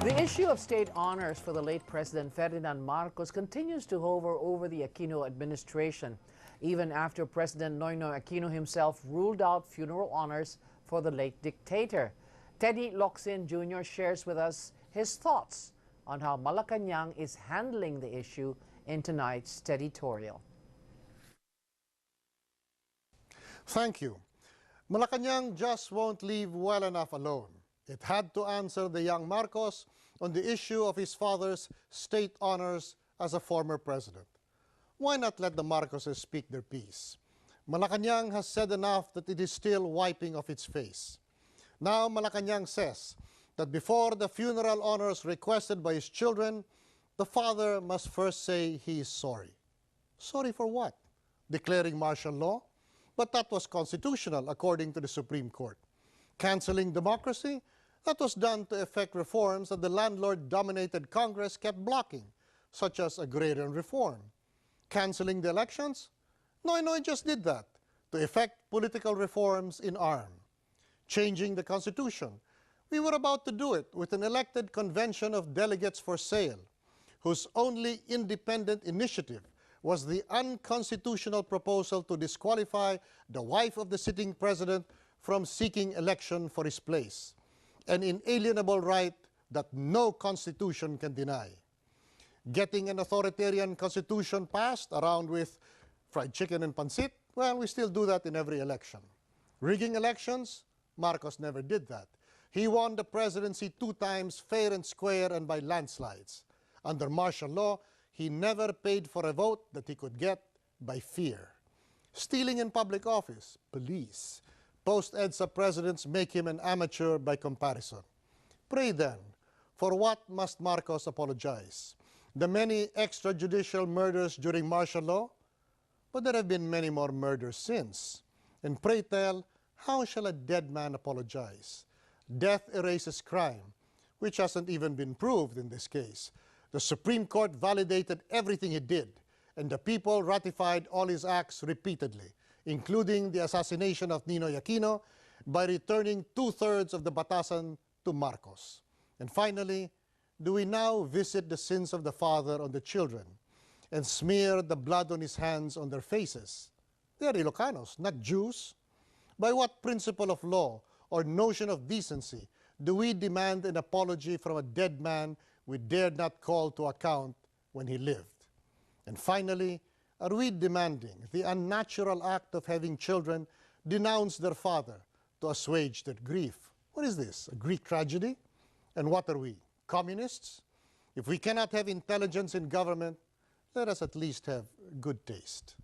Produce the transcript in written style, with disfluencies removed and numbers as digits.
The issue of state honors for the late President Ferdinand Marcos continues to hover over the Aquino administration, even after President Noynoy Aquino himself ruled out funeral honors for the late dictator. Teddy Locsin Jr. shares with us his thoughts on how Malacanang is handling the issue in tonight's Teditorial. Thank you. Malacanang just won't leave well enough alone. It had to answer the young Marcos on the issue of his father's state honors as a former president. Why not let the Marcoses speak their piece? Malacanang has said enough that it is still wiping off its face. Now Malacanang says that before the funeral honors requested by his children, the father must first say he is sorry. Sorry for what? Declaring martial law? But that was constitutional according to the Supreme Court. Canceling democracy? That was done to effect reforms that the landlord-dominated Congress kept blocking, such as agrarian reform. Canceling the elections? Noynoy just did that, to effect political reforms in arm. Changing the Constitution? We were about to do it with an elected convention of delegates for sale, whose only independent initiative was the unconstitutional proposal to disqualify the wife of the sitting president from seeking election for his place, an inalienable right that no constitution can deny. Getting an authoritarian constitution passed around with fried chicken and pancit, well, we still do that in every election. Rigging elections? Marcos never did that. He won the presidency 2 times fair and square and by landslides. Under martial law, he never paid for a vote that he could get by fear. Stealing in public office? Police. Post-EDSA presidents make him an amateur by comparison. Pray then, for what must Marcos apologize? The many extrajudicial murders during martial law? But there have been many more murders since. And pray tell, how shall a dead man apologize? Death erases crime, which hasn't even been proved in this case. The Supreme Court validated everything he did, and the people ratified all his acts repeatedly, including the assassination of Ninoy Aquino, by returning 2/3 of the batasan to Marcos. And finally, do we now visit the sins of the father on the children and smear the blood on his hands on their faces? They are Ilocanos, not Jews. By what principle of law or notion of decency do we demand an apology from a dead man we dared not call to account when he lived? And finally, are we demanding the unnatural act of having children denounce their father to assuage their grief? What is this, a Greek tragedy? And what are we, communists? If we cannot have intelligence in government, let us at least have good taste.